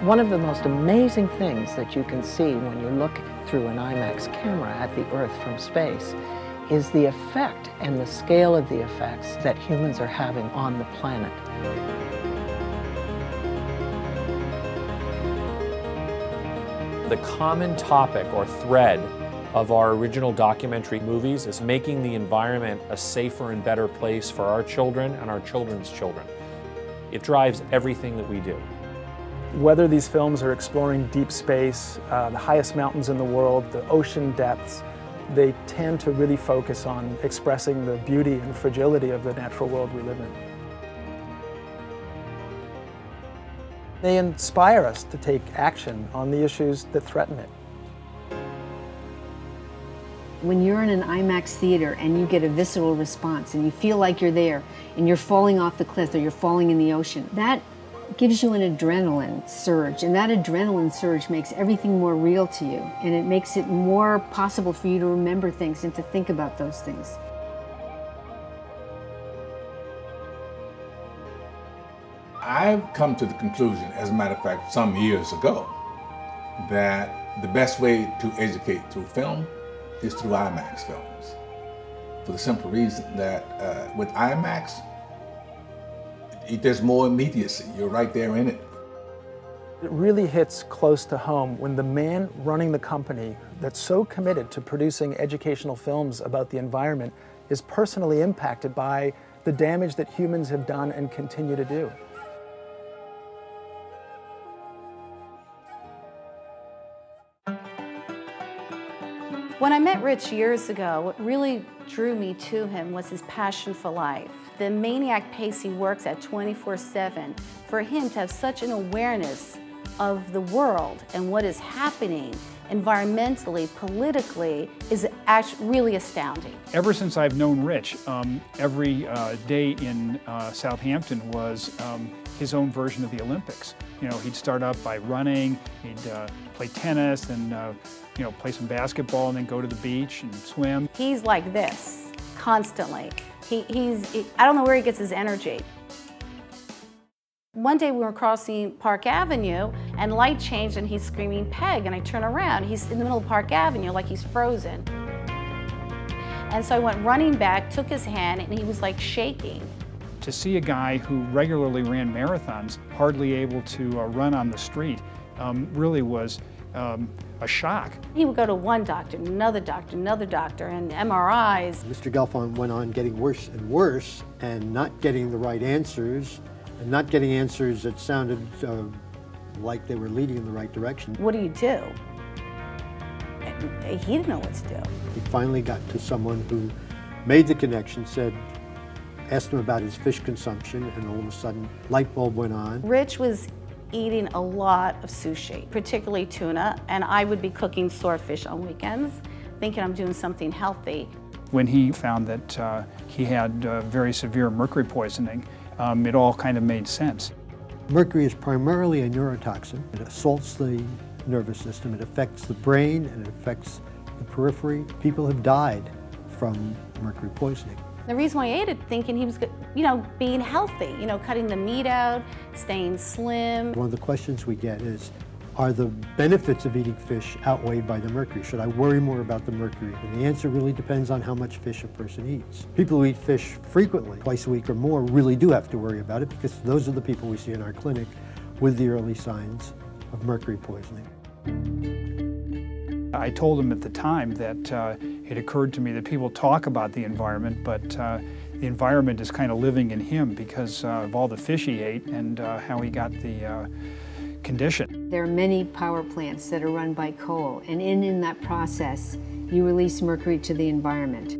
One of the most amazing things that you can see when you look through an IMAX camera at the Earth from space is the effect and the scale of the effects that humans are having on the planet. The common topic or thread of our original documentary movies is making the environment a safer and better place for our children and our children's children. It drives everything that we do. Whether these films are exploring deep space, the highest mountains in the world, the ocean depths, they tend to really focus on expressing the beauty and fragility of the natural world we live in. They inspire us to take action on the issues that threaten it. When you're in an IMAX theater and you get a visceral response and you feel like you're there and you're falling off the cliff or you're falling in the ocean, that gives you an adrenaline surge, and that adrenaline surge makes everything more real to you, and it makes it more possible for you to remember things and to think about those things. I've come to the conclusion, as a matter of fact, some years ago, that the best way to educate through film is through IMAX films. For the simple reason that with IMAX, there's more immediacy. You're right there in it. It really hits close to home when the man running the company that's so committed to producing educational films about the environment is personally impacted by the damage that humans have done and continue to do. When I met Rich years ago, what really drew me to him was his passion for life. The maniac pace he works at 24/7, for him to have such an awareness of the world and what is happening environmentally, politically, is actually really astounding. Ever since I've known Rich, every day in Southampton was his own version of the Olympics. You know, he'd start up by running, he'd play tennis, and you know, play some basketball, and then go to the beach and swim. He's like this, constantly. I don't know where he gets his energy. One day we were crossing Park Avenue and light changed and he's screaming "Peg," and I turn around. He's in the middle of Park Avenue like he's frozen. And so I went running back, took his hand, and he was like shaking. To see a guy who regularly ran marathons, hardly able to run on the street, really was a shock. He would go to one doctor, another doctor, and MRIs. Mr. Gelfond went on getting worse and worse and not getting the right answers, and not getting answers that sounded like they were leading in the right direction. What do you do? He didn't know what to do. He finally got to someone who made the connection, asked him about his fish consumption, and all of a sudden, light bulb went on. Rich was eating a lot of sushi, particularly tuna, and I would be cooking swordfish on weekends, thinking I'm doing something healthy. When he found that he had very severe mercury poisoning, it all kind of made sense. Mercury is primarily a neurotoxin. It assaults the nervous system, it affects the brain, and it affects the periphery. People have died from mercury poisoning. The reason why I ate it, thinking he was, you know, being healthy, you know, cutting the meat out, staying slim. One of the questions we get is, are the benefits of eating fish outweighed by the mercury? Should I worry more about the mercury? And the answer really depends on how much fish a person eats. People who eat fish frequently, twice a week or more, really do have to worry about it, because those are the people we see in our clinic with the early signs of mercury poisoning. I told him at the time that it occurred to me that people talk about the environment, but the environment is kind of living in him because of all the fish he ate and how he got the condition. There are many power plants that are run by coal, and in that process, you release mercury to the environment.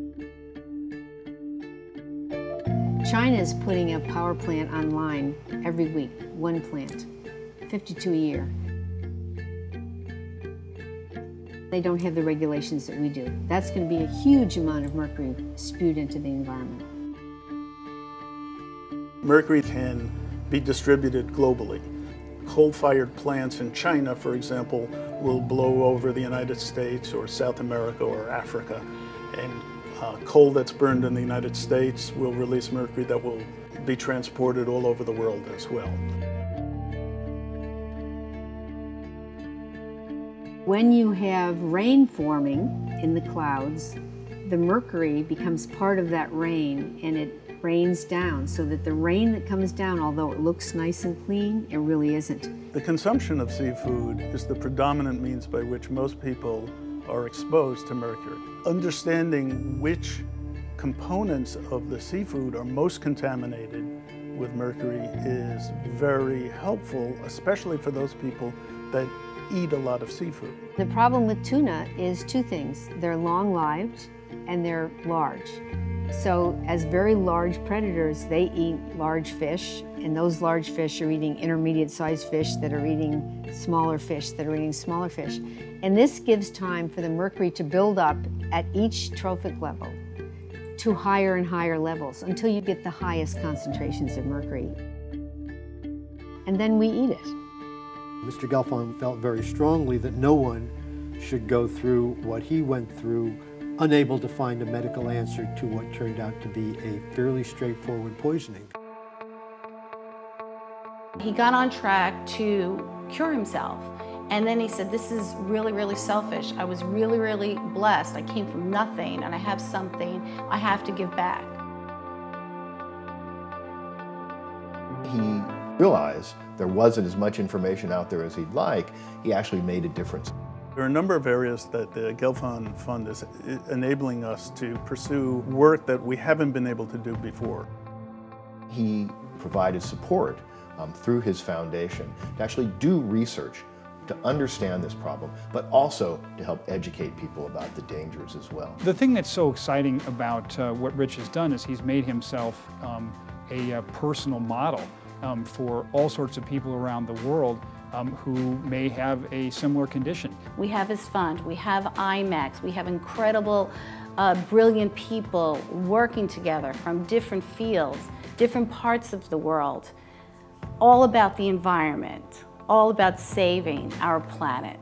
China is putting a power plant online every week, one plant, 52 a year. They don't have the regulations that we do. That's going to be a huge amount of mercury spewed into the environment. Mercury can be distributed globally. Coal-fired plants in China, for example, will blow over the United States or South America or Africa. And coal that's burned in the United States will release mercury that will be transported all over the world as well. When you have rain forming in the clouds, the mercury becomes part of that rain and it rains down, so that the rain that comes down, although it looks nice and clean, it really isn't. The consumption of seafood is the predominant means by which most people are exposed to mercury. Understanding which components of the seafood are most contaminated with mercury is very helpful, especially for those people that eat a lot of seafood. The problem with tuna is two things. They're long-lived and they're large. So as very large predators, they eat large fish, and those large fish are eating intermediate-sized fish that are eating smaller fish that are eating smaller fish. And this gives time for the mercury to build up at each trophic level to higher and higher levels until you get the highest concentrations of mercury. And then we eat it. Mr. Gelfond felt very strongly that no one should go through what he went through, unable to find a medical answer to what turned out to be a fairly straightforward poisoning. He got on track to cure himself. And then he said, this is really, really selfish. I was really, really blessed. I came from nothing and I have something I have to give back. He realized there wasn't as much information out there as he'd like. He actually made a difference. There are a number of areas that the Gelfond Fund is enabling us to pursue work that we haven't been able to do before. He provided support through his foundation to actually do research to understand this problem, but also to help educate people about the dangers as well. The thing that's so exciting about what Rich has done is he's made himself a personal model for all sorts of people around the world who may have a similar condition. We have his fund, we have IMAX, we have incredible, brilliant people working together from different fields, different parts of the world, all about the environment, all about saving our planet.